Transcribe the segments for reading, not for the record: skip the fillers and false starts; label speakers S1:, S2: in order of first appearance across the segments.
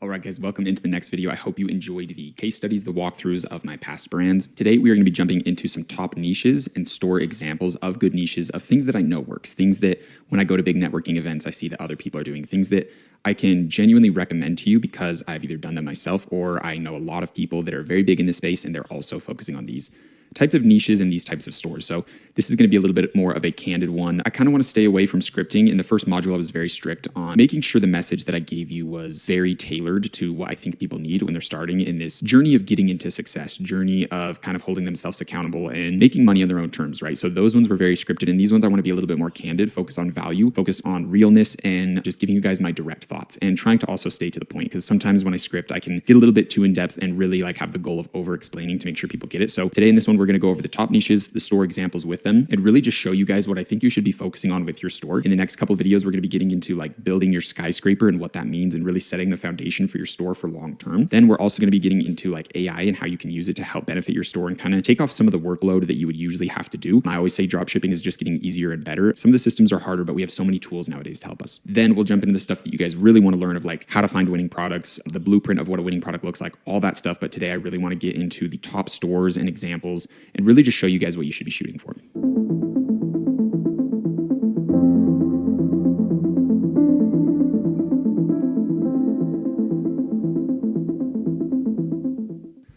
S1: All right, guys, welcome into the next video. I hope you enjoyed the case studies, the walkthroughs of my past brands. Today, we are going to be jumping into some top niches and store examples of good niches of things that I know works, things that when I go to big networking events, I see that other people are doing, things that I can genuinely recommend to you because I've either done them myself or I know a lot of people that are very big in this space and they're also focusing on these types of niches and these types of stores. So this is going to be a little bit more of a candid one. I kind of want to stay away from scripting. In the first module, I was very strict on making sure the message that I gave you was very tailored to what I think people need when they're starting in this journey of getting into success, journey of kind of holding themselves accountable and making money on their own terms, right? So those ones were very scripted. And these ones I want to be a little bit more candid, focus on value, focus on realness, and just giving you guys my direct thoughts and trying to also stay to the point. Because sometimes when I script, I can get a little bit too in depth and really like have the goal of over explaining to make sure people get it. So today in this one, we're going to go over the top niches, the store examples with them, and really just show you guys what I think you should be focusing on with your store. In the next couple of videos, we're going to be getting into like building your skyscraper and what that means and really setting the foundation for your store for long term. Then we're also going to be getting into like AI and how you can use it to help benefit your store and kind of take off some of the workload that you would usually have to do. I always say drop shipping is just getting easier and better. Some of the systems are harder, but we have so many tools nowadays to help us. Then we'll jump into the stuff that you guys really want to learn of like how to find winning products, the blueprint of what a winning product looks like, all that stuff. But today I really want to get into the top stores and examples and really just show you guys what you should be shooting for.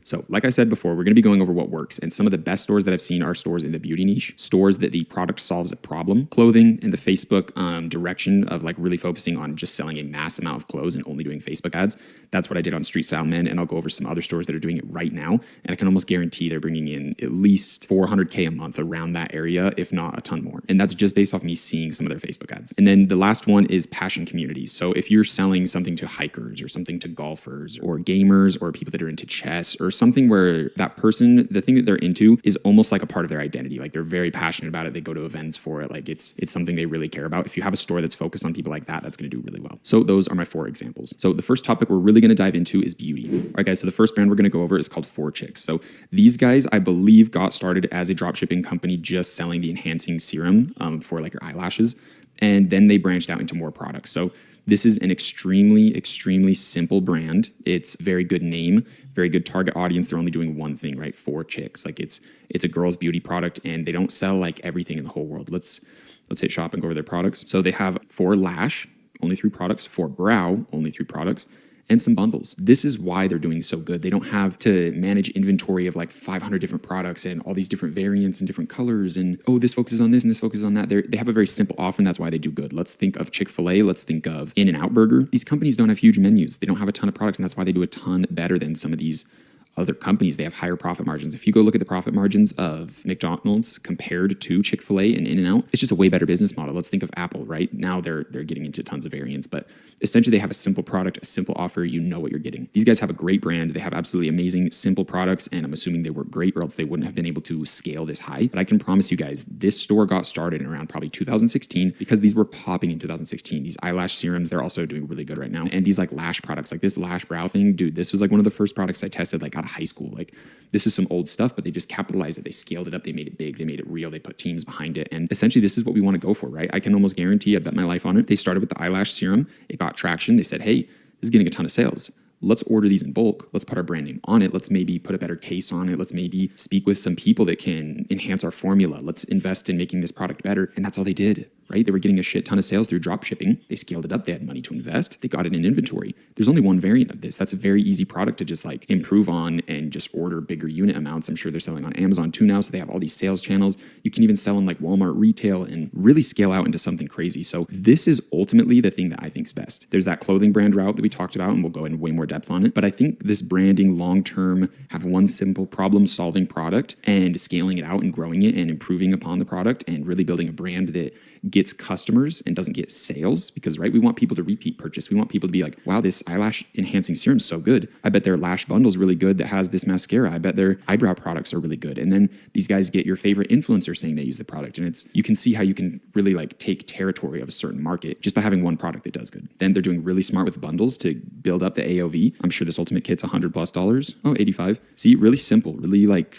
S1: So like I said before, we're going to be going over what works, and some of the best stores that I've seen are stores in the beauty niche, stores that the product solves a problem, clothing, and the Facebook direction of like really focusing on just selling a mass amount of clothes and only doing Facebook ads. That's what I did on Street Style Men, and I'll go over some other stores that are doing it right now, and I can almost guarantee they're bringing in at least $400K a month around that area, if not a ton more. And that's just based off me seeing some of their Facebook ads. And then the last one is passion communities. So if you're selling something to hikers or something to golfers or gamers or people that are into chess or something where that person, the thing that they're into is almost like a part of their identity. Like they're very passionate about it. They go to events for it. Like it's something they really care about. If you have a store that's focused on people like that, that's going to do really well. So those are my 4 examples. So the first topic we're really going to dive into is beauty. All right, guys. So the first brand we're going to go over is called 4Chicks. So these guys, I believe, got started as a dropshipping company just selling the enhancing serum for like your eyelashes. And then they branched out into more products. So this is an extremely, extremely simple brand. It's very good name, very good target audience. They're only doing one thing, right? 4Chicks. Like it's a girl's beauty product, and they don't sell like everything in the whole world. Let's hit shop and go over their products. So they have 4 lash, only 3 products, 4 brow, only 3 products, and some bundles. This is why they're doing so good. They don't have to manage inventory of like 500 different products and all these different variants and different colors and, oh, this focuses on this and this focuses on that. They have a very simple offer, and that's why they do good. Let's think of Chick-fil-A. Let's think of In-N-Out Burger. These companies don't have huge menus. They don't have a ton of products, and that's why they do a ton better than some of these other companies. They have higher profit margins. If you go look at the profit margins of McDonald's compared to Chick-fil-A and In-N-Out, it's just a way better business model. Let's think of Apple, right? Now they're getting into tons of variants, but essentially they have a simple product, a simple offer. You know what you're getting. These guys have a great brand. They have absolutely amazing, simple products, and I'm assuming they work great or else they wouldn't have been able to scale this high. But I can promise you guys, this store got started in around probably 2016 because these were popping in 2016. These eyelash serums, they're also doing really good right now. And these like lash products, like this lash brow thing, dude, this was like one of the first products I tested like out of high school. Like this is some old stuff, but they just capitalized it. They scaled it up. They made it big. They made it real. They put teams behind it. And essentially this is what we want to go for, right? I can almost guarantee, I bet my life on it. They started with the eyelash serum. It got traction. They said, hey, this is getting a ton of sales. Let's order these in bulk. Let's put our brand name on it. Let's maybe put a better case on it. Let's maybe speak with some people that can enhance our formula. Let's invest in making this product better. And that's all they did, right? They were getting a shit ton of sales through drop shipping. They scaled it up. They had money to invest. They got it in inventory. There's only one variant of this. That's a very easy product to just like improve on and just order bigger unit amounts. I'm sure they're selling on Amazon too now. So they have all these sales channels. You can even sell in like Walmart retail and really scale out into something crazy. So this is ultimately the thing that I think is best. There's that clothing brand route that we talked about, and we'll go in way more depth on it. But I think this branding long-term, have one simple problem-solving product and scaling it out and growing it and improving upon the product and really building a brand that gets customers and doesn't get sales, because right, we want people to repeat purchase. We want people to be like, wow, this eyelash enhancing serum is so good. I bet their lash bundle is really good that has this mascara. I bet their eyebrow products are really good. And then these guys get your favorite influencer saying they use the product. And you can see how you can really like take territory of a certain market just by having one product that does good. Then they're doing really smart with bundles to build up the AOV. I'm sure this ultimate kit's $100+. Oh, 85. See, really simple, really like,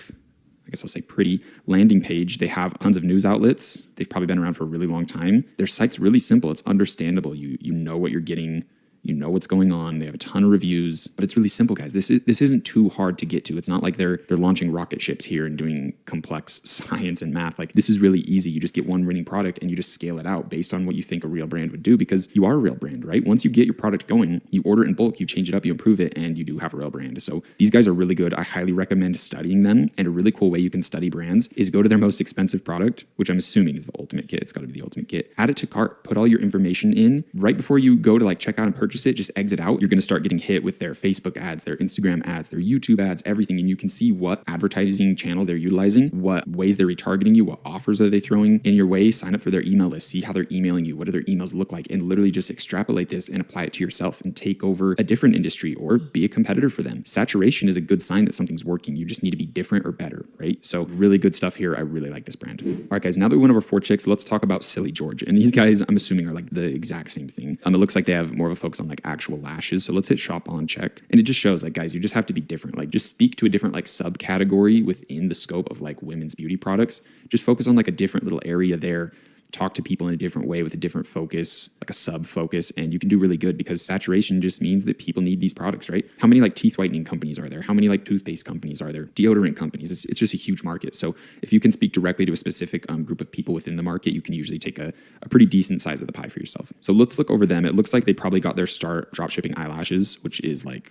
S1: I guess I'll say pretty landing page. They have tons of news outlets. They've probably been around for a really long time. Their site's really simple. It's understandable. You know what you're getting You know what's going on. They have a ton of reviews, but it's really simple, guys. This isn't too hard to get to. It's not like they're launching rocket ships here and doing complex science and math. Like, this is really easy. You just get one winning product and you just scale it out based on what you think a real brand would do, because you are a real brand, right? Once you get your product going, you order it in bulk, you change it up, you improve it, and you do have a real brand. So these guys are really good. I highly recommend studying them. And a really cool way you can study brands is go to their most expensive product, which I'm assuming is the ultimate kit. It's got to be the ultimate kit. Add it to cart, put all your information in. Right before you go to like check out and purchase it, just exit out. You're going to start getting hit with their Facebook ads, their Instagram ads, their YouTube ads, everything. And you can see what advertising channels they're utilizing, what ways they're retargeting you, what offers are they throwing in your way. Sign up for their email list, see how they're emailing you, what do their emails look like, and literally just extrapolate this and apply it to yourself and take over a different industry or be a competitor for them. Saturation is a good sign that something's working. You just need to be different or better, right? So really good stuff here. I really like this brand. All right, guys, now that we went over 4 chicks, let's talk about Silly George. And these guys, I'm assuming, are like the exact same thing. It looks like they have more of a focus on like actual lashes. So let's hit shop on check. And it just shows like, guys, you just have to be different. Like, just speak to a different like subcategory within the scope of like women's beauty products. Just focus on like a different little area there. Talk to people in a different way with a different focus, like a sub focus, and you can do really good, because saturation just means that people need these products, right? How many like teeth whitening companies are there? How many like toothpaste companies are there? Deodorant companies? It's just a huge market. So if you can speak directly to a specific group of people within the market, you can usually take a pretty decent size of the pie for yourself. So let's look over them. It looks like they probably got their start dropshipping eyelashes, which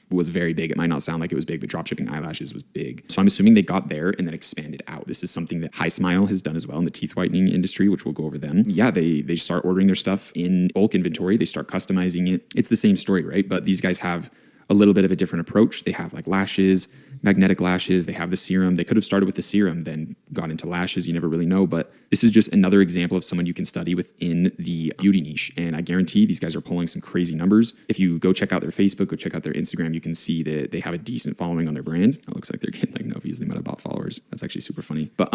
S1: was very big. It might not sound like it was big, but dropshipping eyelashes was big. So I'm assuming they got there and then expanded out. This is something that High Smile has done as well in the teeth whitening industry, which we'll go over them. Yeah, they start ordering their stuff in bulk inventory. They start customizing it. It's the same story, right? But these guys have a little bit of a different approach. They have like lashes, magnetic lashes. They have the serum. They could have started with the serum, then got into lashes. You never really know. But this is just another example of someone you can study within the beauty niche. And I guarantee these guys are pulling some crazy numbers. If you go check out their Facebook, go check out their Instagram, you can see that they have a decent following on their brand. It looks like they're getting like no views. They might have bought followers. That's actually super funny. But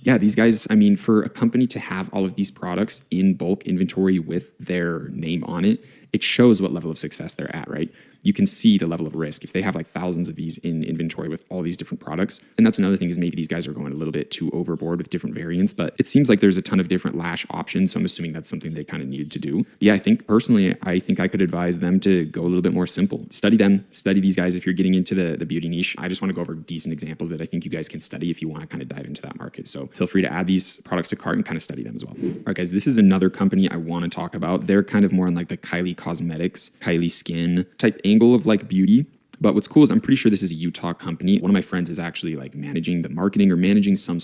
S1: yeah, these guys, I mean, for a company to have all of these products in bulk inventory with their name on it, it shows what level of success they're at, right? You can see the level of risk if they have like thousands of these in inventory with all these different products. And that's another thing, is maybe these guys are going a little bit too overboard with different variants, but it seems like there's a ton of different lash options. So I'm assuming that's something they kind of needed to do. Yeah, I think I could advise them to go a little bit more simple. Study them, study these guys. If you're getting into the beauty niche, I just want to go over decent examples that I think you guys can study if you want to kind of dive into that market. So feel free to add these products to cart and kind of study them as well. All right, guys, this is another company I want to talk about. They're kind of more on like the Kylie Cosmetics, Kylie Skin type angle of like beauty. But what's cool is I'm pretty sure this is a Utah company. One of my friends is actually like managing the marketing or managing some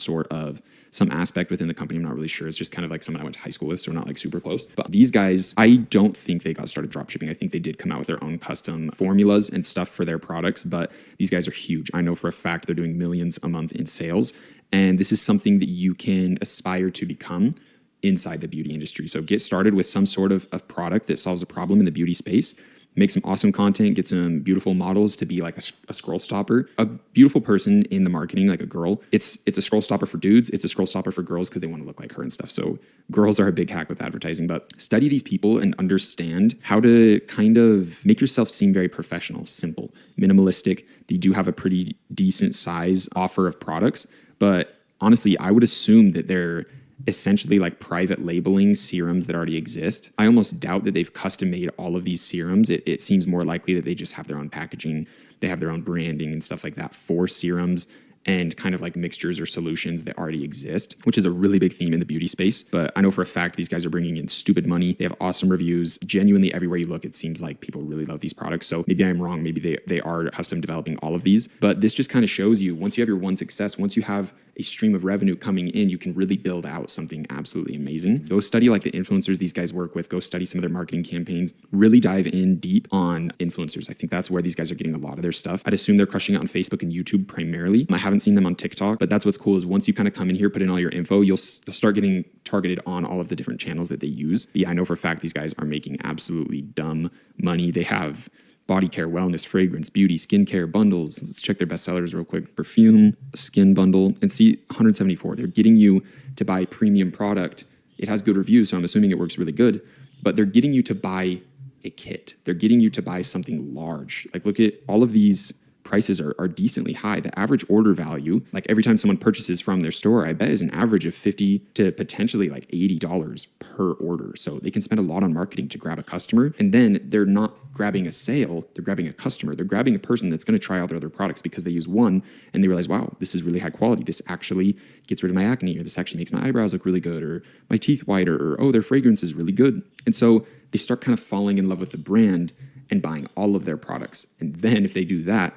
S1: aspect within the company. I'm not really sure. It's just kind of like someone I went to high school with, so we're not like super close. But these guys, I don't think they got started dropshipping. I think they did come out with their own custom formulas and stuff for their products, but these guys are huge. I know for a fact they're doing millions a month in sales. And this is something that you can aspire to become inside the beauty industry. So get started with some sort of product that solves a problem in the beauty space. Make some awesome content, get some beautiful models to be like a scroll stopper. A beautiful person in the marketing, like a girl, it's a scroll stopper for dudes. It's a scroll stopper for girls because they want to look like her and stuff. So girls are a big hack with advertising, but study these people and understand how to kind of make yourself seem very professional, simple, minimalistic. They do have a pretty decent size offer of products, but honestly, I would assume that they're essentially like private labeling serums that already exist. I almost doubt that they've custom made all of these serums. It seems more likely that they just have their own packaging, they have their own branding and stuff like that for serums and kind of like mixtures or solutions that already exist, which is a really big theme in the beauty space. But I know for a fact these guys are bringing in stupid money. They have awesome reviews. Genuinely, everywhere you look, it seems like people really love these products. So maybe I'm wrong. Maybe they are custom developing all of these. But this just kind of shows you, once you have your one success, once you have a stream of revenue coming in, you can really build out something absolutely amazing. Go study like the influencers these guys work with. Go study some of their marketing campaigns. Really dive in deep on influencers. I think that's where these guys are getting a lot of their stuff. I'd assume they're crushing it on Facebook and YouTube primarily. I haven't seen them on TikTok, but that's what's cool is once you kind of come in here, put in all your info, you'll start getting targeted on all of the different channels that they use. But yeah, I know for a fact these guys are making absolutely dumb money. They have body care, wellness, fragrance, beauty, skincare bundles. Let's check their bestsellers real quick. Perfume, skin bundle, and see 174. They're getting you to buy premium product. It has good reviews, so I'm assuming it works really good, but they're getting you to buy a kit. They're getting you to buy something large. Like look at all of these prices are decently high. The average order value, like every time someone purchases from their store, I bet is an average of $50 to potentially like $80 per order. So they can spend a lot on marketing to grab a customer. And then they're not grabbing a sale, they're grabbing a customer. They're grabbing a person that's going to try out their other products because they use one and they realize, wow, this is really high quality. This actually gets rid of my acne, or this actually makes my eyebrows look really good, or my teeth whiter, or oh, their fragrance is really good. And so they start kind of falling in love with the brand and buying all of their products. And then if they do that,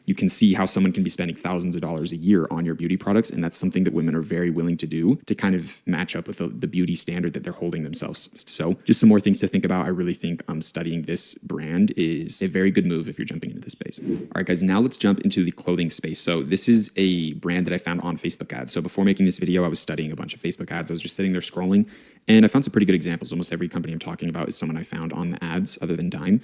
S1: you can see how someone can be spending thousands of dollars a year on your beauty products. And that's something that women are very willing to do to kind of match up with the beauty standard that they're holding themselves. So just some more things to think about. I really think studying this brand is a very good move if you're jumping into this space. All right, guys, now let's jump into the clothing space. So this is a brand that I found on Facebook ads. So before making this video, I was studying a bunch of Facebook ads. I was just sitting there scrolling, and I found some pretty good examples. Almost every company I'm talking about is someone I found on the ads other than Dime.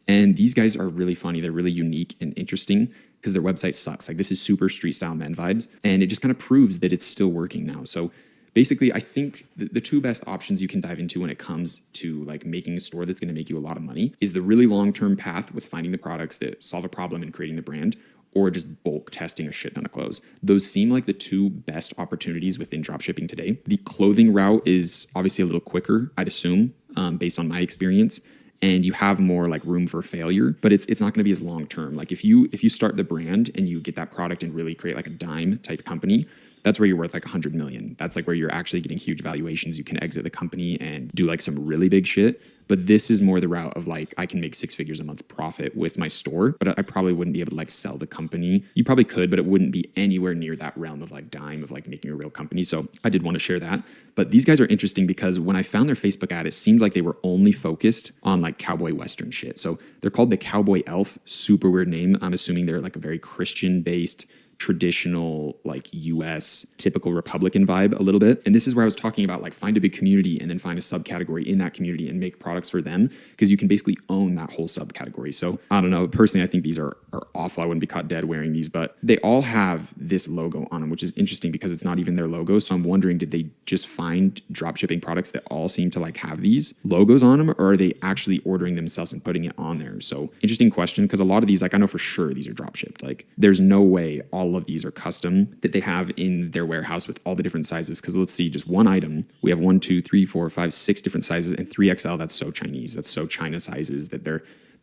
S1: And these guys are really funny. They're really unique and interesting because their website sucks. Like, this is super street style men vibes. And it just kind of proves that it's still working now. So basically, I think the two best options you can dive into when it comes to like making a store that's going to make you a lot of money is the really long-term path with finding the products that solve a problem and creating the brand, or just bulk testing a shit ton of clothes. Those seem like the two best opportunities within dropshipping today. The clothing route is obviously a little quicker, I'd assume, based on my experience. And you have more like room for failure, but it's not going to be as long term. Like if you start the brand and you get that product and really create like a Dime type company, that's where you're worth like 100 million. That's like where you're actually getting huge valuations. You can exit the company and do like some really big shit. But this is more the route of like, I can make 6 figures a month profit with my store, but I probably wouldn't be able to like sell the company. You probably could, but it wouldn't be anywhere near that realm of like Dime, of like making a real company. So I did want to share that. But these guys are interesting because when I found their Facebook ad, it seemed like they were only focused on like cowboy Western shit. So they're called the Cowboy Elf, super weird name. I'm assuming they're like a very Christian based, traditional, like US typical Republican vibe a little bit. And this is where I was talking about like find a big community and then find a subcategory in that community and make products for them, because you can basically own that whole subcategory. So I don't know, personally, I think these are awful. I wouldn't be caught dead wearing these, but they all have this logo on them, which is interesting because it's not even their logo. So I'm wondering, did they just find dropshipping products that all seem to like have these logos on them, or are they actually ordering themselves and putting it on there? So interesting question, because a lot of these, like I know for sure these are dropshipped. Like there's no way all of these are custom that they have in their warehouse with all the different sizes. Because let's see, just one item, we have 1, 2, 3, 4, 5, 6 different sizes, and 3XL. That's so Chinese. That's so China sizes that they're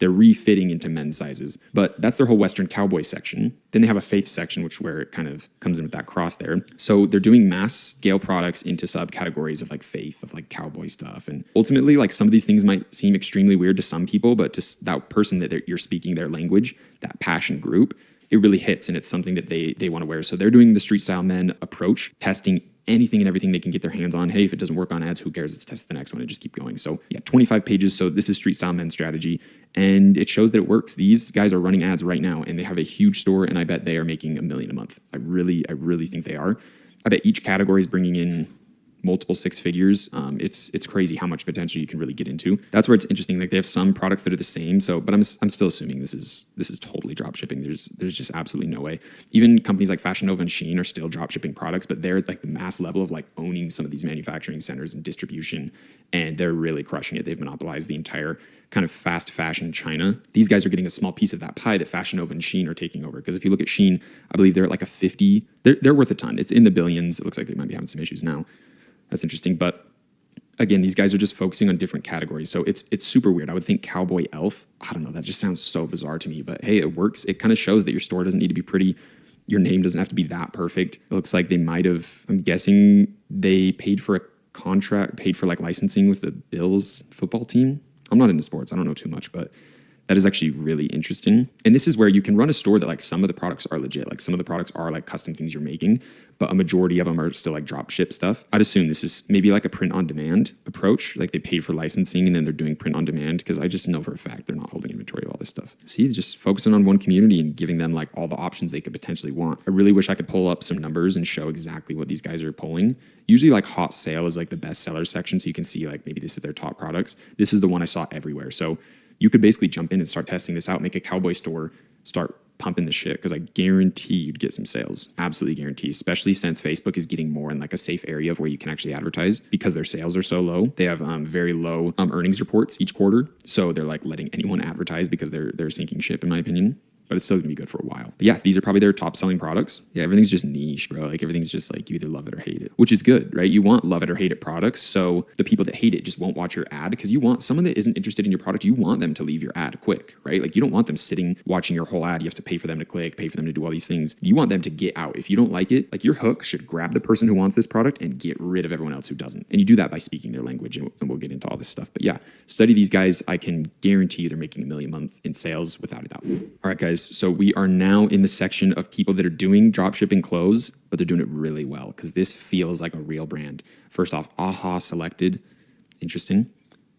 S1: refitting into men's sizes. But that's their whole Western cowboy section. Then they have a faith section, which where it kind of comes in with that cross there. So they're doing mass scale products into subcategories of like faith, of like cowboy stuff. And ultimately, like some of these things might seem extremely weird to some people, but to that person that you're speaking their language, that passion group, it really hits, and it's something that they want to wear. So they're doing the street style men approach, testing anything and everything they can get their hands on. Hey, if it doesn't work on ads, who cares? Let's test the next one and just keep going. So yeah, 25 pages. So this is street style men strategy, and it shows that it works. These guys are running ads right now, and they have a huge store, and I bet they are making $1 million a month. I really think they are. I bet each category is bringing in multiple 6 figures. It's crazy how much potential you can really get into. That's where it's interesting. Like they have some products that are the same. So, but I'm still assuming this is totally drop shipping. There's just absolutely no way. Even companies like Fashion Nova and Shein are still drop shipping products, but they're at like the mass level of like owning some of these manufacturing centers and distribution, and they're really crushing it. They've monopolized the entire kind of fast fashion China. These guys are getting a small piece of that pie that Fashion Nova and Shein are taking over. Because if you look at Shein, I believe they're at like a 50. They're worth a ton. It's in the billions. It looks like they might be having some issues now. That's interesting. But again, these guys are just focusing on different categories. So it's super weird. I would think Cowboy Elf. I don't know. That just sounds so bizarre to me. But hey, it works. It kind of shows that your store doesn't need to be pretty. Your name doesn't have to be that perfect. It looks like they might have, I'm guessing they paid for a contract, paid for like licensing with the Bills football team. I'm not into sports. I don't know too much, but that is actually really interesting. And this is where you can run a store that like some of the products are legit. Like some of the products are like custom things you're making, but a majority of them are still like drop ship stuff. I'd assume this is maybe like a print on demand approach. Like they paid for licensing and then they're doing print on demand, because I just know for a fact they're not holding inventory of all this stuff. See, just focusing on one community and giving them like all the options they could potentially want. I really wish I could pull up some numbers and show exactly what these guys are pulling. Usually like hot sale is like the best seller section. So you can see like maybe this is their top products. This is the one I saw everywhere. So you could basically jump in and start testing this out, make a cowboy store, start pumping the shit, because I guarantee you'd get some sales. Absolutely guarantee, especially since Facebook is getting more in like a safe area of where you can actually advertise, because their sales are so low. They have very low earnings reports each quarter. So they're like letting anyone advertise because they're sinking ship, in my opinion. but it's still gonna be good for a while. But yeah, these are probably their top selling products. Yeah, everything's just niche, bro. Like everything's just like you either love it or hate it, which is good, right? You want love it or hate it products. So the people that hate it just won't watch your ad, because you want someone that isn't interested in your product, you want them to leave your ad quick, right? Like you don't want them sitting watching your whole ad. You have to pay for them to click, pay for them to do all these things. You want them to get out. If you don't like it, like your hook should grab the person who wants this product and get rid of everyone else who doesn't. And you do that by speaking their language, and we'll get into all this stuff. But yeah, study these guys. I can guarantee you they're making $1 million a month in sales without a doubt. All right, guys. So we are now in the section of people that are doing drop shipping clothes, but they're doing it really well because this feels like a real brand. First off, Aha Selected. Interesting.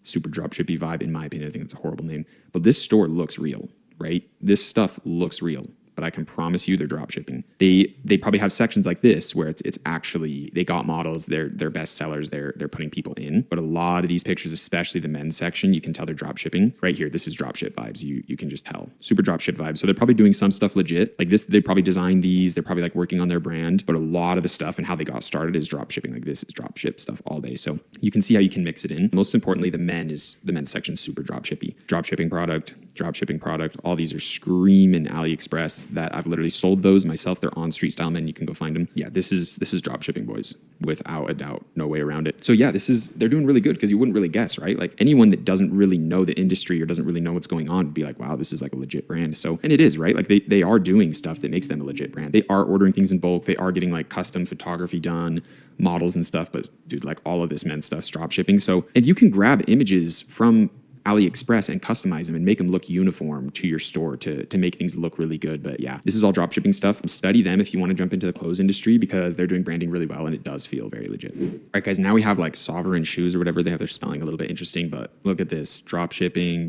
S1: Super drop shippy vibe, in my opinion. I think it's a horrible name. But this store looks real, right? This stuff looks real. But I can promise you they're drop shipping. They probably have sections like this where it's actually, they got models, they're best sellers, they're putting people in. But a lot of these pictures, especially the men's section, you can tell they're drop shipping. Right here, this is drop ship vibes. You can just tell. Super drop ship vibes. So they're probably doing some stuff legit. Like this, they probably designed these. They're probably like working on their brand. But a lot of the stuff and how they got started is drop shipping. Like this is drop ship stuff all day. So you can see how you can mix it in. Most importantly, the men's section super drop shippy. Drop shipping product. All these are screaming AliExpress that I've literally sold those myself. They're on Street Style Men. You can go find them. Yeah, this is drop shipping, boys, without a doubt. No way around it. So yeah, they're doing really good because you wouldn't really guess, right? Like anyone that doesn't really know the industry or doesn't really know what's going on would be like, wow, this is like a legit brand. So, and it is, right? Like they are doing stuff that makes them a legit brand. They are ordering things in bulk. They are getting like custom photography done, models and stuff. But dude, like all of this men's stuff's drop shipping. So, and you can grab images from AliExpress and customize them and make them look uniform to your store to make things look really good. But yeah, this is all drop shipping stuff. Study them if you want to jump into the clothes industry because they're doing branding really well and it does feel very legit. All right, guys, now we have like Sovereign Shoes or whatever. They have their spelling a little bit interesting, but look at this. Drop shipping.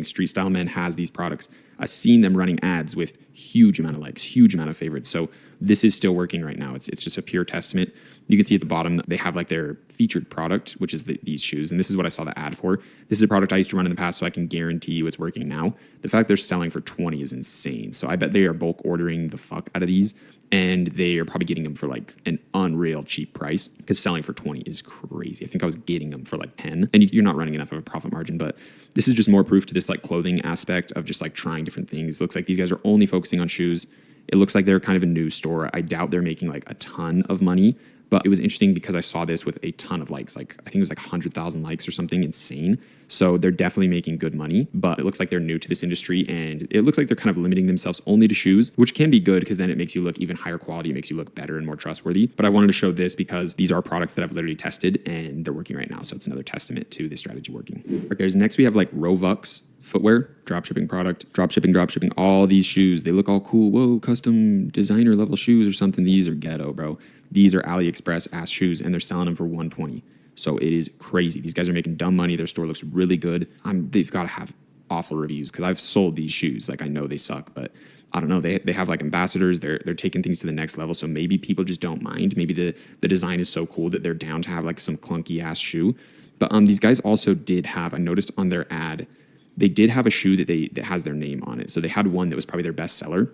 S1: Street Style Men has these products. I've seen them running ads with huge amount of likes, huge amount of favorites. So this is still working right now. It's just a pure testament. You can see at the bottom, they have like their featured product, which is these shoes. And this is what I saw the ad for. This is a product I used to run in the past, so I can guarantee you it's working now. The fact they're selling for 20 is insane. So I bet they are bulk ordering the fuck out of these. And they are probably getting them for like an unreal cheap price because selling for 20 is crazy. I think I was getting them for like 10 and you're not running enough of a profit margin, but this is just more proof to this like clothing aspect of just like trying different things. It looks like these guys are only focusing on shoes. It looks like they're kind of a new store. I doubt they're making like a ton of money, but it was interesting because I saw this with a ton of likes. Like I think it was like 100,000 likes or something insane. So they're definitely making good money, but it looks like they're new to this industry and it looks like they're kind of limiting themselves only to shoes, which can be good because then it makes you look even higher quality. It makes you look better and more trustworthy. But I wanted to show this because these are products that I've literally tested and they're working right now. So it's another testament to this strategy working. Okay, guys, next we have like Robux footwear, dropshipping product, dropshipping, all these shoes. They look all cool. Whoa, custom designer level shoes or something. These are ghetto, bro. These are AliExpress ass shoes and they're selling them for $120. So it is crazy. These guys are making dumb money. Their store looks really good. They've got to have awful reviews because I've sold these shoes. Like I know they suck, but I don't know. They have like ambassadors. They're taking things to the next level. So maybe people just don't mind. Maybe the design is so cool that they're down to have like some clunky ass shoe. But these guys also did have, I noticed on their ad, they did have a shoe that has their name on it. So they had one that was probably their best seller.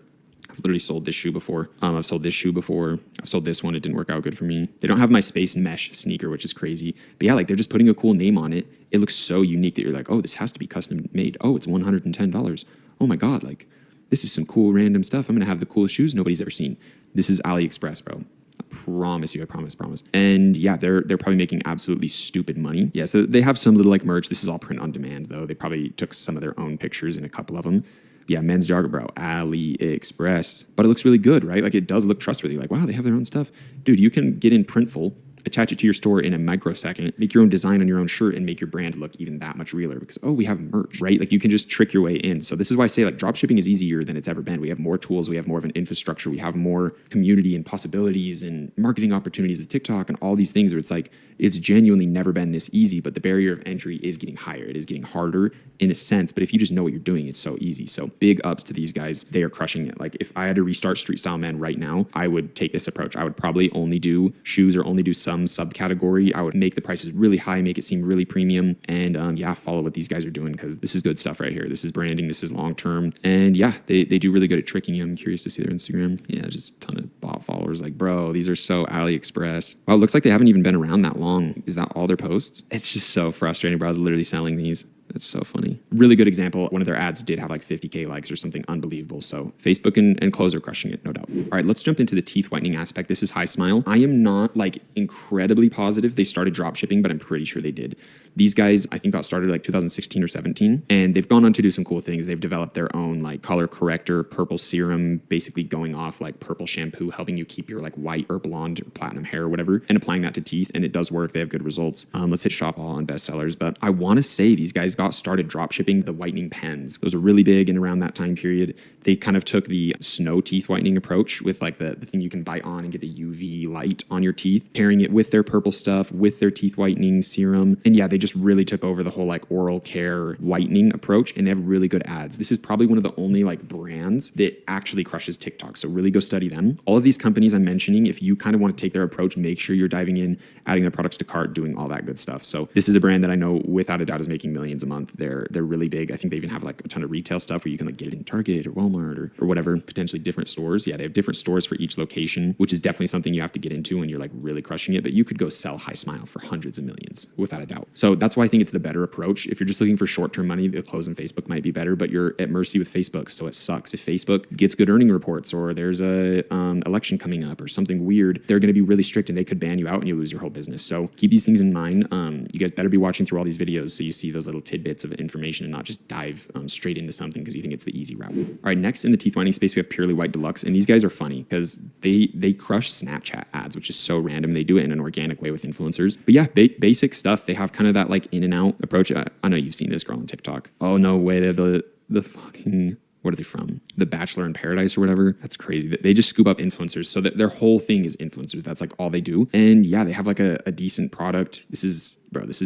S1: I've literally sold this shoe before. I've sold this shoe before. I've sold this one. It didn't work out good for me. They don't have my Space Mesh sneaker, which is crazy. But yeah, like they're just putting a cool name on it. It looks so unique that you're like, oh, this has to be custom made. Oh, it's $110. Oh my God, like this is some cool random stuff. I'm going to have the coolest shoes nobody's ever seen. This is AliExpress, bro. I promise you, I promise. And yeah, they're probably making absolutely stupid money. Yeah, so they have some little like merch. This is all print on demand though. They probably took some of their own pictures in a couple of them. Yeah, men's jogger, bro, AliExpress. But it looks really good, right? Like it does look trustworthy. Like, wow, they have their own stuff. Dude, you can get in Printful, attach it to your store in a microsecond, make your own design on your own shirt and make your brand look even that much realer because, oh, we have merch, right? Like you can just trick your way in. So this is why I say like drop shipping is easier than it's ever been. We have more tools. We have more of an infrastructure. We have more community and possibilities and marketing opportunities with TikTok and all these things where it's like, it's genuinely never been this easy, but the barrier of entry is getting higher. It is getting harder in a sense, but if you just know what you're doing, it's so easy. So big ups to these guys. They are crushing it. Like if I had to restart Street Style Man right now, I would take this approach. I would probably only do shoes or only do some subcategory. I would make the prices really high, make it seem really premium, and yeah, follow what these guys are doing because this is good stuff right here. This is branding. This is long-term. And yeah, they do really good at tricking you. I'm curious to see their Instagram. Yeah, just a ton of bot followers. Like, bro, these are so AliExpress. Wow, it looks like they haven't even been around that long. Is that all their posts? It's just so frustrating, bro. I was literally selling these. That's so funny. Really good example. One of their ads did have like 50K likes or something unbelievable. So Facebook and Close are crushing it, no doubt. All right, let's jump into the teeth whitening aspect. This is High Smile. I am not like incredibly positive they started drop shipping, but I'm pretty sure they did. These guys, I think, got started like 2016 or 17, and they've gone on to do some cool things. They've developed their own like color corrector, purple serum, basically going off like purple shampoo, helping you keep your like white or blonde or platinum hair or whatever, and applying that to teeth, and it does work. They have good results. Let's hit shop all on bestsellers, but I want to say these guys got started drop shipping the whitening pens. Those are really big, and around that time period, they kind of took the snow teeth whitening approach with like the thing you can bite on and get the UV light on your teeth, pairing it with their purple stuff, with their teeth whitening serum, and yeah, they just really took over the whole like oral care whitening approach, and they have really good ads. This is probably one of the only like brands that actually crushes TikTok, so really go study them. All of these companies I'm mentioning, if you kind of want to take their approach, make sure you're diving in, adding their products to cart, doing all that good stuff. So this is a brand that I know without a doubt is making millions a month. They're really big. I think they even have like a ton of retail stuff where you can like get it in Target or Walmart or whatever, potentially different stores. Yeah, they have different stores for each location, which is definitely something you have to get into when you're like really crushing it, but you could go sell High Smile for hundreds of millions without a doubt. So that's why I think it's the better approach. If you're just looking for short-term money, the Close on Facebook might be better, but you're at mercy with Facebook. So it sucks. If Facebook gets good earning reports or there's a election coming up or something weird, they're going to be really strict and they could ban you out and you lose your whole business. So keep these things in mind. You guys better be watching through all these videos so you see those little tidbits of information and not just dive straight into something because you think it's the easy route. All right, next in the teeth whitening space, we have Purely White Deluxe, and these guys are funny because they crush Snapchat ads, which is so random. They do it in an organic way with influencers. But yeah, basic stuff. They have kind of that like in and out approach. I know you've seen this girl on TikTok. Oh no way, they have the fucking, what are they from? The Bachelor in Paradise or whatever. That's crazy. They just scoop up influencers. So that their whole thing is influencers. That's like all they do. And yeah, they have like a decent product. This is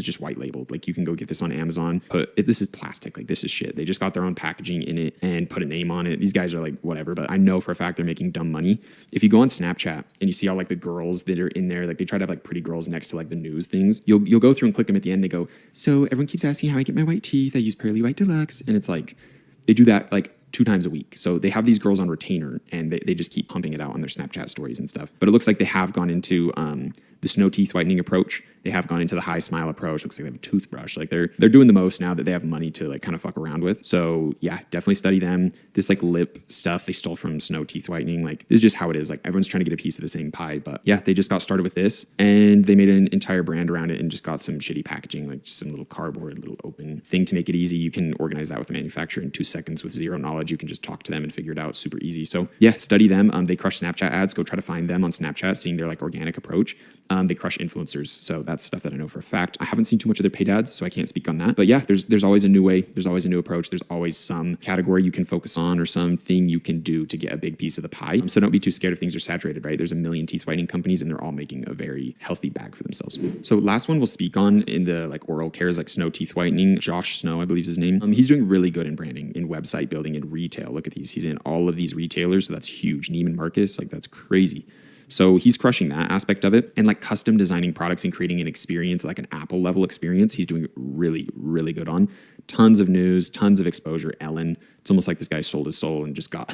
S1: just white labeled. Like you can go get this on Amazon. This is plastic. Like this is shit. They just got their own packaging in it and put a name on it. These guys are like whatever, but I know for a fact they're making dumb money. If you go on Snapchat and you see all like the girls that are in there, like they try to have like pretty girls next to like the news things. You'll go through and click them at the end. They go, so everyone keeps asking how I get my white teeth. I use Purely White Deluxe. And it's like, they do that like 2 times a week. So they have these girls on retainer and they just keep pumping it out on their Snapchat stories and stuff. But it looks like they have gone into the snow teeth whitening approach. They have gone into the High Smile approach. Looks like they have a toothbrush. Like they're doing the most now that they have money to like kind of fuck around with. So yeah, definitely study them. This like lip stuff they stole from snow teeth whitening. Like this is just how it is. Like everyone's trying to get a piece of the same pie. But yeah, they just got started with this and they made an entire brand around it and just got some shitty packaging, like just some little cardboard, little open thing to make it easy. You can organize that with the manufacturer in 2 seconds with zero knowledge. You can just talk to them and figure it out super easy. So yeah, study them. They crush Snapchat ads. Go try to find them on Snapchat, seeing their like organic approach. They crush influencers. So that's stuff that I know for a fact. I haven't seen too much of their paid ads, so I can't speak on that. But yeah, there's always a new way. There's always a new approach. There's always some category you can focus on or something you can do to get a big piece of the pie. So don't be too scared if things are saturated, right? There's a million teeth whitening companies and they're all making a very healthy bag for themselves. So last one we'll speak on in the like oral cares, like Snow Teeth Whitening. Josh Snow, I believe is his name. He's doing really good in branding, in website building, in retail. Look at these. He's in all of these retailers, so that's huge. Neiman Marcus, like that's crazy. So he's crushing that aspect of it. And like custom designing products and creating an experience, like an Apple level experience, he's doing really, really good on. Tons of news, tons of exposure. Ellen, it's almost like this guy sold his soul and just got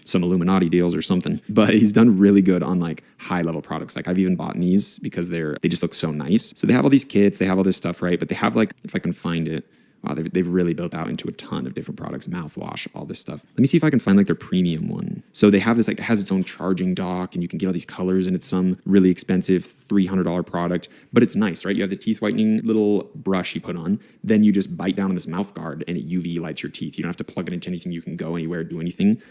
S1: some Illuminati deals or something. But he's done really good on like high level products. Like I've even bought these because they just look so nice. So they have all these kits, they have all this stuff, right? But they have like, if I can find it, wow, they've really built out into a ton of different products, mouthwash, all this stuff. Let me see if I can find like their premium one. So they have this, like it has its own charging dock and you can get all these colors and it's some really expensive $300 product, but it's nice, right? You have the teeth whitening little brush you put on, then you just bite down on this mouth guard and it UV lights your teeth. You don't have to plug it into anything. You can go anywhere, do anything.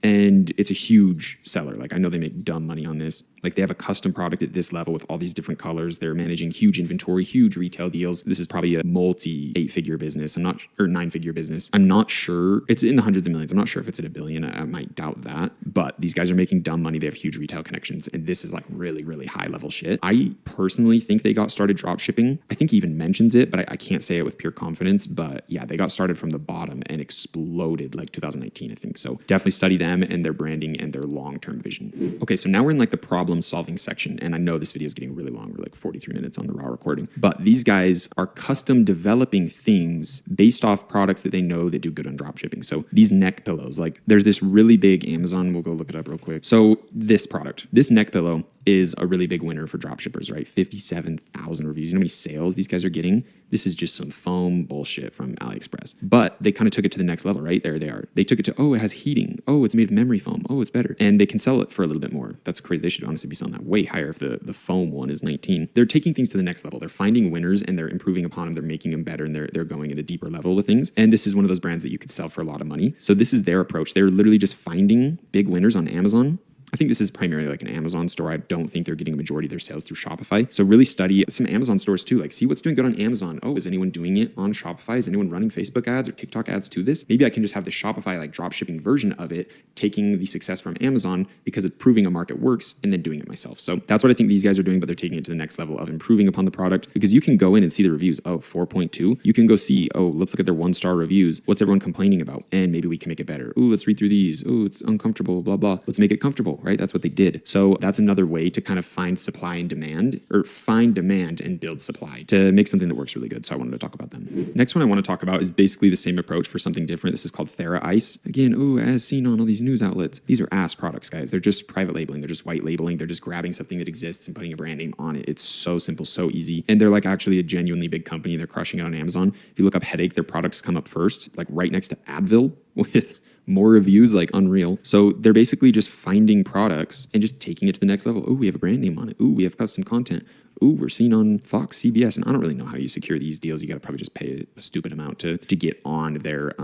S1: And it's a huge seller. Like I know they make dumb money on this. Like they have a custom product at this level with all these different colors. They're managing huge inventory, huge retail deals. This is probably a multi 8-figure business. Or 9-figure business. I'm not sure. It's in the hundreds of millions. I'm not sure if it's at $1 billion. I might doubt that. But these guys are making dumb money. They have huge retail connections. And this is like really, really high level shit. I personally think they got started drop shipping. I think he even mentions it, but I can't say it with pure confidence. But yeah, they got started from the bottom and exploded like 2019, I think. So definitely study them and their branding and their long-term vision. Okay, so now we're in like the problem-solving section, and I know this video is getting really long. We're like 43 minutes on the raw recording, but these guys are custom developing things based off products that they know that do good on drop shipping. So these neck pillows, like there's this really big Amazon, we'll go look it up real quick. So this product, this neck pillow is a really big winner for drop shippers, right? 57,000 reviews. You know how many sales these guys are getting? This is just some foam bullshit from AliExpress. But they kind of took it to the next level, right? There they are. They took it to, oh, it has heating. Oh, it's made of memory foam. Oh, it's better. And they can sell it for a little bit more. That's crazy. They should honestly be selling that way higher if the foam one is 19. They're taking things to the next level. They're finding winners and they're improving upon them. They're making them better and they're going at a deeper level with things. And this is one of those brands that you could sell for a lot of money. So this is their approach. They're literally just finding big winners on Amazon. I think this is primarily like an Amazon store. I don't think they're getting a majority of their sales through Shopify. So really study some Amazon stores too. Like see what's doing good on Amazon. Oh, is anyone doing it on Shopify? Is anyone running Facebook ads or TikTok ads to this? Maybe I can just have the Shopify like drop shipping version of it, taking the success from Amazon because it's proving a market works and then doing it myself. So that's what I think these guys are doing, but they're taking it to the next level of improving upon the product because you can go in and see the reviews. Oh, 4.2. You can go see, oh, let's look at their 1-star reviews. What's everyone complaining about? And maybe we can make it better. Ooh, let's read through these. Ooh, it's uncomfortable, blah, blah. Let's make it comfortable, right? That's what they did. So that's another way to kind of find supply and demand, or find demand and build supply to make something that works really good. So I wanted to talk about them. Next one I want to talk about is basically the same approach for something different. This is called Thera Ice. Again, ooh, as seen on all these news outlets. These are ass products, guys. They're just private labeling. They're just white labeling. They're just grabbing something that exists and putting a brand name on it. It's so simple, so easy. And they're like actually a genuinely big company. They're crushing it on Amazon. If you look up Headache, their products come up first, like right next to Advil with more reviews, like unreal. So they're basically just finding products and just taking it to the next level. Oh, we have a brand name on it. Ooh, we have custom content. Ooh, we're seen on Fox, CBS, and I don't really know how you secure these deals. You got to probably just pay a stupid amount to get on their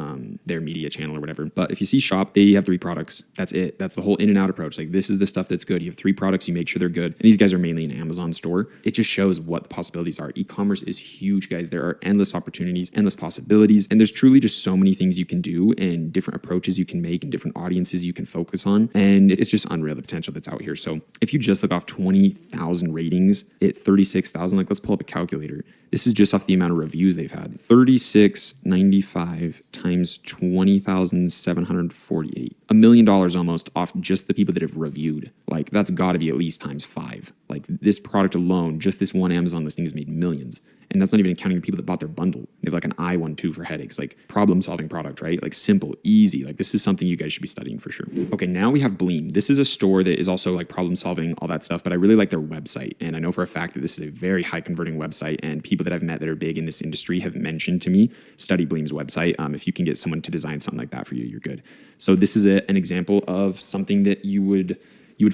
S1: media channel or whatever. But if you see Shop, they have 3 products. That's it. That's the whole in and out approach. Like this is the stuff that's good. You have 3 products. You make sure they're good. And these guys are mainly an Amazon store. It just shows what the possibilities are. E-commerce is huge, guys. There are endless opportunities, endless possibilities, and there's truly just so many things you can do and different approaches you can make and different audiences you can focus on. And it's just unreal the potential that's out here. So if you just look off 20,000 ratings at 36,000, like let's pull up a calculator. This is just off the amount of reviews they've had. 3695 times 20,748. $1 million almost off just the people that have reviewed. Like that's got to be at least times 5. Like this product alone, just this one Amazon listing has made millions. And that's not even counting the people that bought their bundle. They have like an I1 too for headaches, like problem solving product, right? Like simple, easy. Like this is something you guys should be studying for sure. Okay, now we have Bleem. This is a store that is also like problem solving, all that stuff, but I really like their website. And I know for a fact that this is a very high converting website, and people that I've met that are big in this industry have mentioned to me, study Bleem's website. If you can get someone to design something like that for you, you're good. So this is an example of something that you would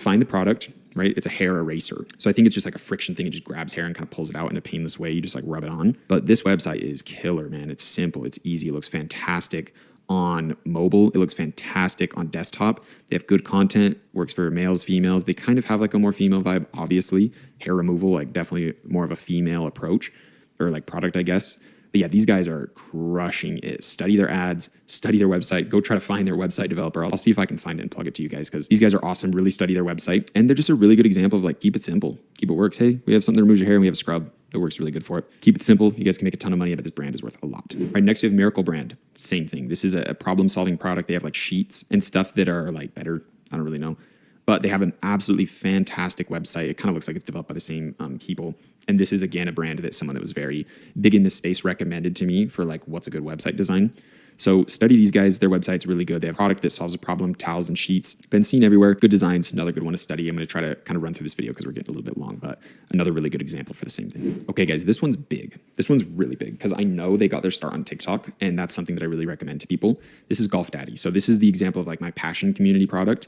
S1: find the product, right? It's a hair eraser. So I think it's just like a friction thing. It just grabs hair and kind of pulls it out in a painless way. You just like rub it on. But this website is killer, man. It's simple. It's easy. It looks fantastic on mobile. It looks fantastic on desktop. They have good content, works for males, females. They kind of have like a more female vibe, obviously. Hair removal, like definitely more of a female approach or like product, I guess. But yeah, these guys are crushing it. Study their ads, study their website, go try to find their website developer. I'll see if I can find it and plug it to you guys because these guys are awesome. Really study their website. And they're just a really good example of like, keep it simple. Keep it works. Hey, we have something that removes your hair and we have a scrub that works really good for it. Keep it simple. You guys can make a ton of money, but this brand is worth a lot. All right, next we have Miracle Brand. Same thing. This is a problem solving product. They have like sheets and stuff that are like better. I don't really know. But they have an absolutely fantastic website. It kind of looks like it's developed by the same people. And this is, again, a brand that someone that was very big in this space recommended to me for like what's a good website design. So study these guys. Their website's really good. They have a product that solves a problem, towels and sheets. Been seen everywhere. Good designs. Another good one to study. I'm going to try to kind of run through this video because we're getting a little bit long, but another really good example for the same thing. Okay, guys, this one's big. This one's really big because I know they got their start on TikTok, and that's something that I really recommend to people. This is Golf Daddy. So this is the example of like my passion community product.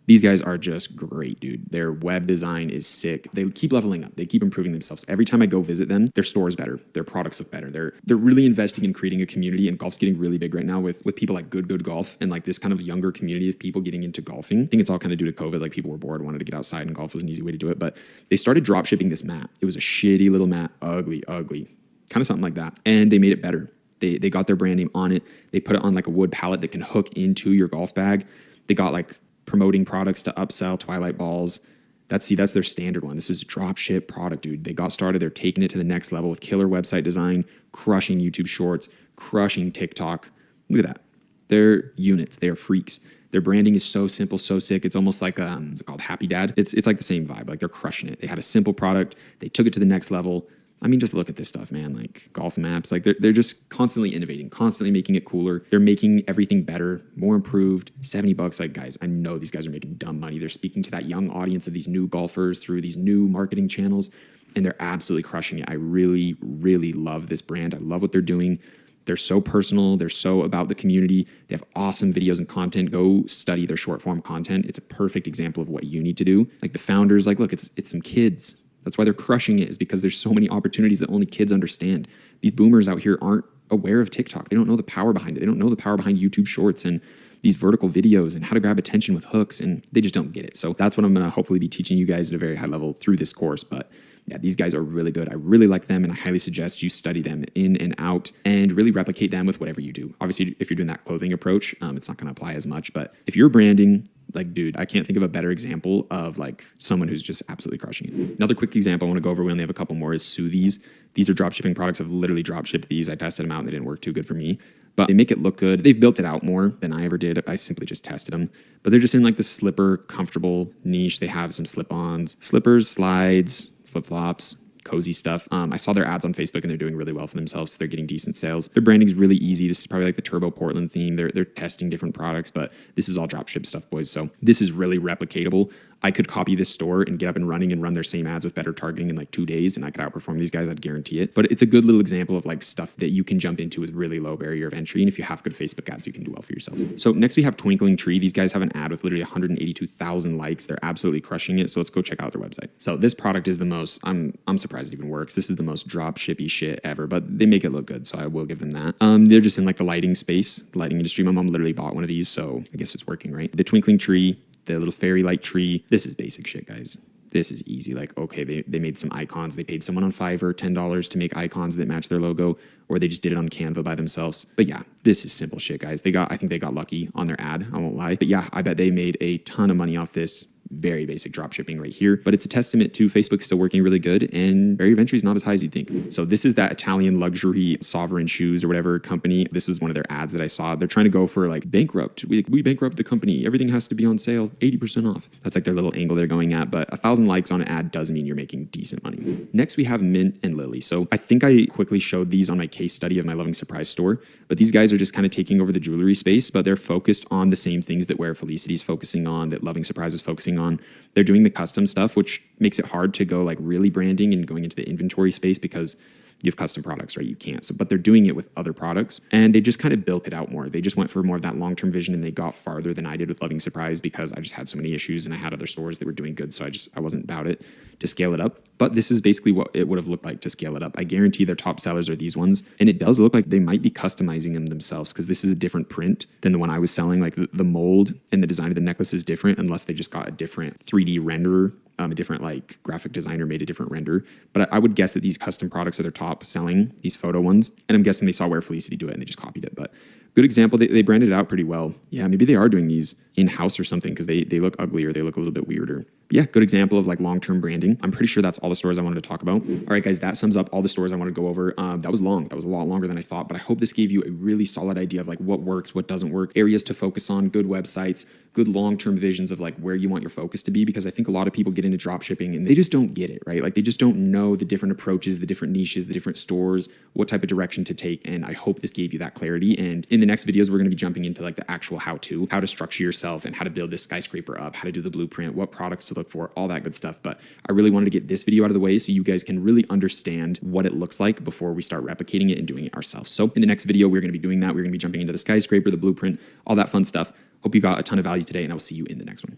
S1: These guys are just great, dude. Their web design is sick. They keep leveling up. They keep improving themselves. Every time I go visit them, their store is better. Their products look better. They're really investing in creating a community, and golf's getting really big right now with people like Good Golf and like this kind of younger community of people getting into golfing. I think it's all kind of due to COVID. Like people were bored, wanted to get outside, and golf was an easy way to do it. But they started drop shipping this mat. It was a shitty little mat, ugly, kind of something like that. And they made it better. They got their brand name on it. They put it on like a wood pallet that can hook into your golf bag. They got like promoting products to upsell Twilight balls. That's their standard one. This is a drop ship product, dude. They got started. They're taking it to the next level with killer website design, crushing YouTube Shorts, crushing TikTok. Look at that. They're units. They are freaks. Their branding is so simple, so sick. It's almost like it's called Happy Dad. It's like the same vibe. Like they're crushing it. They had a simple product. They took it to the next level. I mean, just look at this stuff, man. Like golf maps, like they're just constantly innovating, constantly making it cooler. They're making everything better, more improved. $70, like guys, I know these guys are making dumb money. They're speaking to that young audience of these new golfers through these new marketing channels. and they're absolutely crushing it. I really, really love this brand. I love what they're doing. They're so personal. They're so about the community. They have awesome videos and content. Go study their short form content. It's a perfect example of what you need to do. Like the founders, like, look, it's some kids. That's why they're crushing it, is because there's so many opportunities that only kids understand. These boomers out here aren't aware of TikTok. They don't know the power behind it. They don't know the power behind YouTube Shorts and these vertical videos and how to grab attention with hooks, and they just don't get it. So that's what I'm going to hopefully be teaching you guys at a very high level through this course. But yeah, these guys are really good. I really like them, and I highly suggest you study them in and out and really replicate them with whatever you do. Obviously, if you're doing that clothing approach, it's not going to apply as much. But if you're branding, like, dude, I can't think of a better example of like someone who's just absolutely crushing it. Another quick example I want to go over, we only have a couple more, is Soothies. These are drop shipping products. I've literally drop shipped these. I tested them out and they didn't work too good for me. But they make it look good. They've built it out more than I ever did. I simply just tested them. But they're just in like the slipper, comfortable niche. They have some slip-ons, slippers, slides, flip-flops, cozy stuff. I saw their ads on Facebook and they're doing really well for themselves. So they're getting decent sales. Their branding is really easy. This is probably like the Turbo Portland theme. They're testing different products, but this is all drop ship stuff, boys. So this is really replicatable. I could copy this store and get up and running and run their same ads with better targeting in like 2 days, and I could outperform these guys. I'd guarantee it. But it's a good little example of like stuff that you can jump into with really low barrier of entry. And if you have good Facebook ads, you can do well for yourself. So next we have Twinkling Tree. These guys have an ad with literally 182,000 likes. They're absolutely crushing it. So let's go check out their website. So this product is the most, I'm surprised it even works. This is the most drop shippy shit ever, but they make it look good. So I will give them that. They're just in like the lighting space, the lighting industry. My mom literally bought one of these, so I guess it's working, right? The Twinkling Tree, the little fairy light tree. This is basic shit, guys. This is easy. Like, okay, they made some icons. They paid someone on Fiverr $10 to make icons that match their logo, or they just did it on Canva by themselves. But yeah, this is simple shit, guys. I think they got lucky on their ad. I won't lie. But yeah, I bet they made a ton of money off this. Very basic drop shipping right here, but it's a testament to Facebook still working really good and barrier of entry is not as high as you think. So this is that Italian luxury Sovereign shoes or whatever company. This was one of their ads that I saw. They're trying to go for like bankrupt. We bankrupt the company. Everything has to be on sale, 80% off. That's like their little angle they're going at, but 1,000 likes on an ad doesn't mean you're making decent money. Next, we have Mint and Lily. So I think I quickly showed these on my case study of my Loving Surprise store, but these guys are just kind of taking over the jewelry space, but they're focused on the same things that Wear Felicity is focusing on, that Loving Surprise is focusing on. They're doing the custom stuff, which makes it hard to go like really branding and going into the inventory space because you have custom products, right? You can't. So, but they're doing it with other products and they just kind of built it out more. They just went for more of that long-term vision and they got farther than I did with Loving Surprise because I just had so many issues and I had other stores that were doing good. So I wasn't about it to scale it up. But this is basically what it would have looked like to scale it up. I guarantee their top sellers are these ones. And it does look like they might be customizing them themselves because this is a different print than the one I was selling. Like the mold and the design of the necklace is different unless they just got a different 3D renderer. A different like graphic designer made a different render. But I would guess that these custom products are their top selling, these photo ones. And I'm guessing they saw Wear Felicity do it and they just copied it. But good example, they branded it out pretty well. Yeah, maybe they are doing these in-house or something because they look ugly or they look a little bit weirder. But yeah, good example of like long-term branding. I'm pretty sure that's all the stores I wanted to talk about. All right, guys, that sums up all the stores I wanted to go over. That was long. That was a lot longer than I thought, but I hope this gave you a really solid idea of like what works, what doesn't work, areas to focus on, good websites, good long-term visions of like where you want your focus to be, because I think a lot of people get into drop shipping and they just don't get it, right? Like they just don't know the different approaches, the different niches, the different stores, what type of direction to take. And I hope this gave you that clarity. And in the next videos, we're going to be jumping into like the actual how to structure yourself and how to build this skyscraper up, how to do the blueprint, what products to look for, all that good stuff. But I really wanted to get this video out of the way so you guys can really understand what it looks like before we start replicating it and doing it ourselves. So in the next video, we're going to be doing that. We're going to be jumping into the skyscraper, the blueprint, all that fun stuff. Hope you got a ton of value today, and I will see you in the next one.